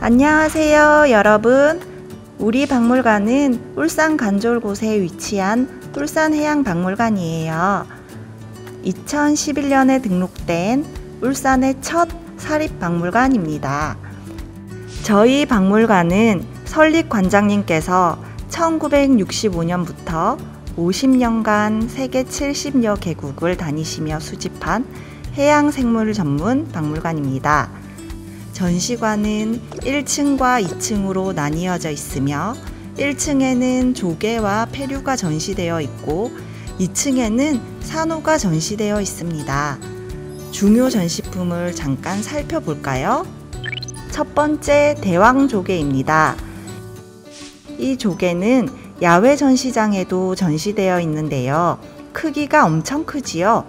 안녕하세요 여러분. 우리 박물관은 울산 간졸곳에 위치한 울산해양박물관이에요. 2011년에 등록된 울산의 첫 사립박물관입니다. 저희 박물관은 설립 관장님께서 1965년부터 50년간 세계 70여 개국을 다니시며 수집한 해양생물 전문 박물관입니다. 전시관은 1층과 2층으로 나뉘어져 있으며 1층에는 조개와 페류가 전시되어 있고 2층에는 산호가 전시되어 있습니다. 중요 전시품을 잠깐 살펴볼까요? 첫 번째 대왕조개입니다. 이 조개는 야외 전시장에도 전시되어 있는데요. 크기가 엄청 크지요?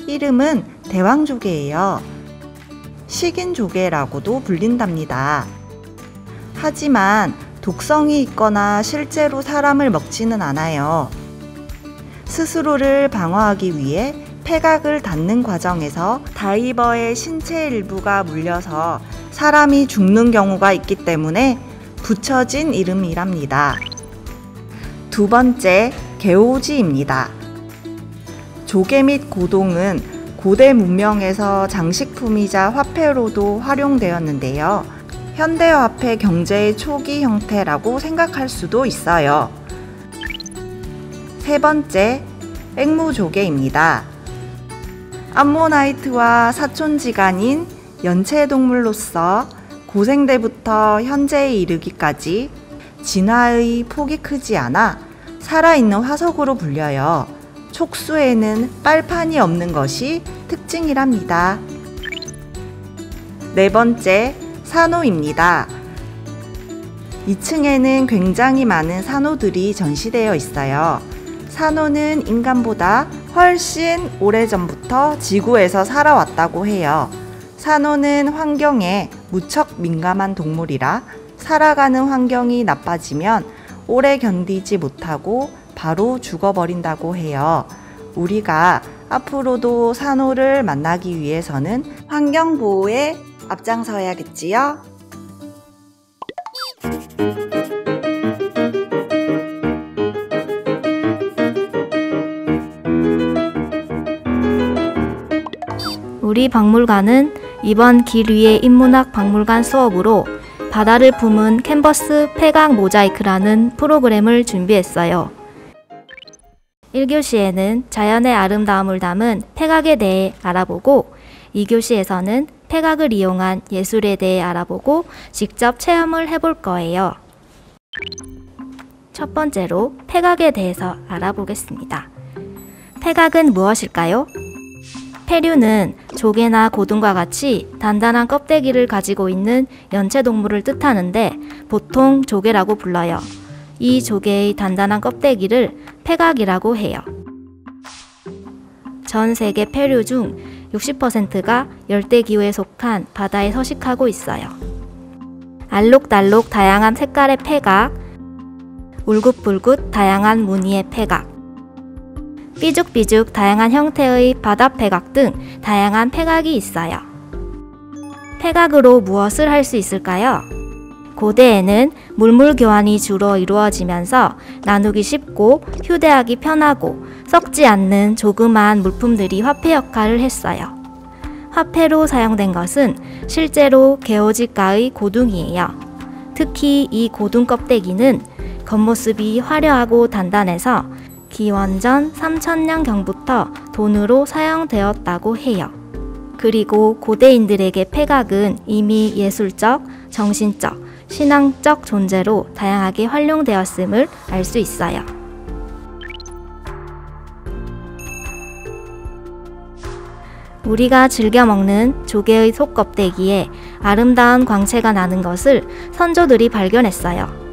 이름은 대왕조개예요. 식인조개라고도 불린답니다. 하지만 독성이 있거나 실제로 사람을 먹지는 않아요. 스스로를 방어하기 위해 폐각을 닫는 과정에서 다이버의 신체 일부가 물려서 사람이 죽는 경우가 있기 때문에 붙여진 이름이랍니다. 두 번째, 개오지입니다. 조개 및 고동은 고대 문명에서 장식품이자 화폐로도 활용되었는데요. 현대화폐 경제의 초기 형태라고 생각할 수도 있어요. 세 번째, 앵무조개입니다. 암모나이트와 사촌지간인 연체동물로서 고생대부터 현재에 이르기까지 진화의 폭이 크지 않아 살아있는 화석으로 불려요. 촉수에는 빨판이 없는 것이 특징이랍니다. 네 번째, 산호입니다. 2층에는 굉장히 많은 산호들이 전시되어 있어요. 산호는 인간보다 훨씬 오래전부터 지구에서 살아왔다고 해요. 산호는 환경에 무척 민감한 동물이라 살아가는 환경이 나빠지면 오래 견디지 못하고 바로 죽어버린다고 해요. 우리가 앞으로도 산호를 만나기 위해서는 환경보호에 앞장서야겠지요? 우리 박물관은 이번 길 위의 인문학 박물관 수업으로 바다를 품은 캔버스 폐각 모자이크라는 프로그램을 준비했어요. 1교시에는 자연의 아름다움을 담은 폐각에 대해 알아보고 2교시에서는 폐각을 이용한 예술에 대해 알아보고 직접 체험을 해볼 거예요. 첫 번째로 폐각에 대해서 알아보겠습니다. 폐각은 무엇일까요? 페류는 조개나 고등과 같이 단단한 껍데기를 가지고 있는 연체동물을 뜻하는데 보통 조개라고 불러요. 이 조개의 단단한 껍데기를 폐각이라고 해요. 전 세계 페류 중 60%가 열대기후에 속한 바다에 서식하고 있어요. 알록달록 다양한 색깔의 폐각, 울긋불긋 다양한 무늬의 폐각, 삐죽삐죽 다양한 형태의 바다 폐각 등 다양한 폐각이 있어요. 폐각으로 무엇을 할 수 있을까요? 고대에는 물물 교환이 주로 이루어지면서 나누기 쉽고 휴대하기 편하고 썩지 않는 조그마한 물품들이 화폐 역할을 했어요. 화폐로 사용된 것은 실제로 개오지가의 고둥이에요. 특히 이 고둥 껍데기는 겉모습이 화려하고 단단해서 기원전 3000년경부터 돈으로 사용되었다고 해요. 그리고 고대인들에게 폐각은 이미 예술적, 정신적, 신앙적 존재로 다양하게 활용되었음을 알 수 있어요. 우리가 즐겨 먹는 조개의 속껍데기에 아름다운 광채가 나는 것을 선조들이 발견했어요.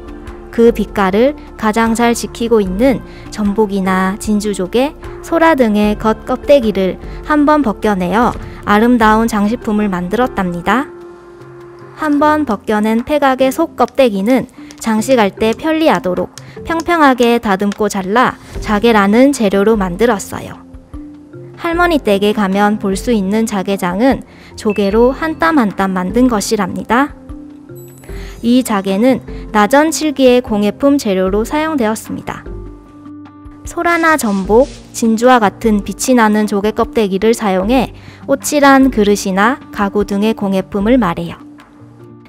그 빛깔을 가장 잘 지키고 있는 전복이나 진주조개, 소라 등의 겉껍데기를 한번 벗겨내어 아름다운 장식품을 만들었답니다. 한번 벗겨낸 폐각의 속껍데기는 장식할 때 편리하도록 평평하게 다듬고 잘라 자개라는 재료로 만들었어요. 할머니 댁에 가면 볼 수 있는 자개장은 조개로 한 땀 한 땀 만든 것이랍니다. 이 자개는 나전 7기의 공예품 재료로 사용되었습니다. 소라나 전복, 진주와 같은 빛이 나는 조개 껍데기를 사용해 오칠한 그릇이나 가구 등의 공예품을 말해요.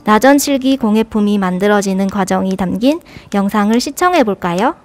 나전 7기 공예품이 만들어지는 과정이 담긴 영상을 시청해 볼까요?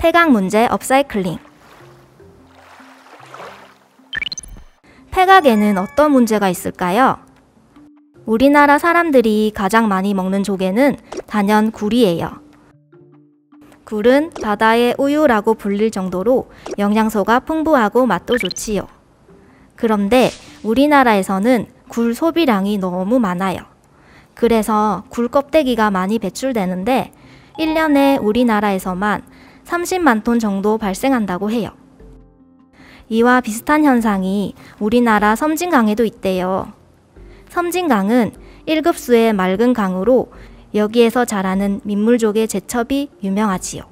폐각 문제 업사이클링. 폐각에는 어떤 문제가 있을까요? 우리나라 사람들이 가장 많이 먹는 조개는 단연 굴이에요. 굴은 바다의 우유라고 불릴 정도로 영양소가 풍부하고 맛도 좋지요. 그런데 우리나라에서는 굴 소비량이 너무 많아요. 그래서 굴 껍데기가 많이 배출되는데 1년에 우리나라에서만 30만 톤 정도 발생한다고 해요. 이와 비슷한 현상이 우리나라 섬진강에도 있대요. 섬진강은 1급수의 맑은 강으로 여기에서 자라는 민물조개 제첩이 유명하지요.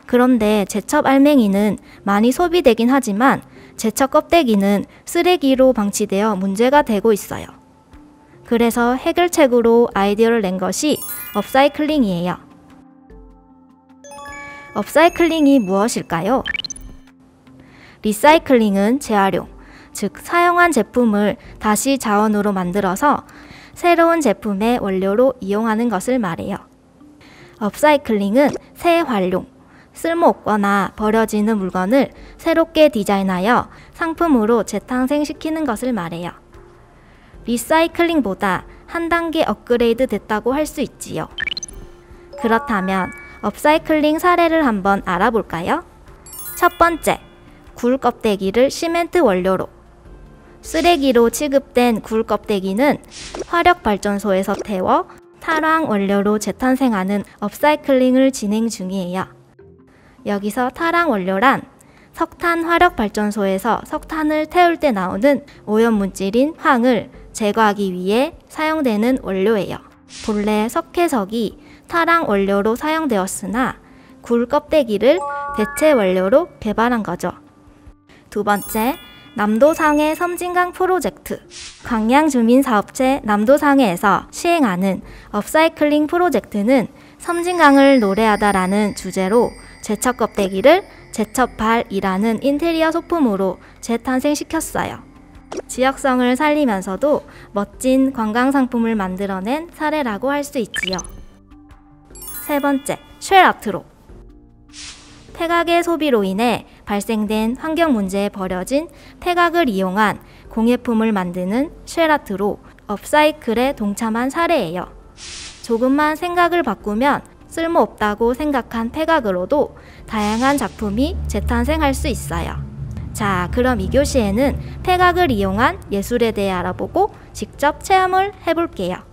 그런데 제첩 알맹이는 많이 소비되긴 하지만 제첩 껍데기는 쓰레기로 방치되어 문제가 되고 있어요. 그래서 해결책으로 아이디어를 낸 것이 업사이클링이에요. 업사이클링이 무엇일까요? 리사이클링은 재활용, 즉 사용한 제품을 다시 자원으로 만들어서 새로운 제품의 원료로 이용하는 것을 말해요. 업사이클링은 재활용, 쓸모없거나 버려지는 물건을 새롭게 디자인하여 상품으로 재탄생시키는 것을 말해요. 리사이클링보다 한 단계 업그레이드 됐다고 할 수 있지요. 그렇다면 업사이클링 사례를 한번 알아볼까요? 첫 번째, 굴 껍데기를 시멘트 원료로. 쓰레기로 취급된 굴 석대기는 화력발전소에서 태워 탈황 원료로 재탄생하는 업사이클링을 진행 중이에요. 여기서 탈황 원료란 석탄 화력발전소에서 석탄을 태울 때 나오는 오염물질인 황을 제거하기 위해 사용되는 원료예요. 본래 석회석이 탈황 원료로 사용되었으나 굴 껍데기를 대체 원료로 개발한 거죠. 두 번째, 남도상해 섬진강 프로젝트. 광양주민사업체 남도상해에서 시행하는 업사이클링 프로젝트는 섬진강을 노래하다라는 주제로 제첩 껍데기를 제첩발이라는 인테리어 소품으로 재탄생시켰어요. 지역성을 살리면서도 멋진 관광상품을 만들어낸 사례라고 할 수 있지요. 세 번째, 쉘아트로. 폐각의 소비로 인해 발생된 환경 문제에 버려진 폐각을 이용한 공예품을 만드는 쉘아트로 업사이클에 동참한 사례예요. 조금만 생각을 바꾸면 쓸모없다고 생각한 폐각으로도 다양한 작품이 재탄생할 수 있어요. 자, 그럼 2교시에는 폐각을 이용한 예술에 대해 알아보고 직접 체험을 해볼게요.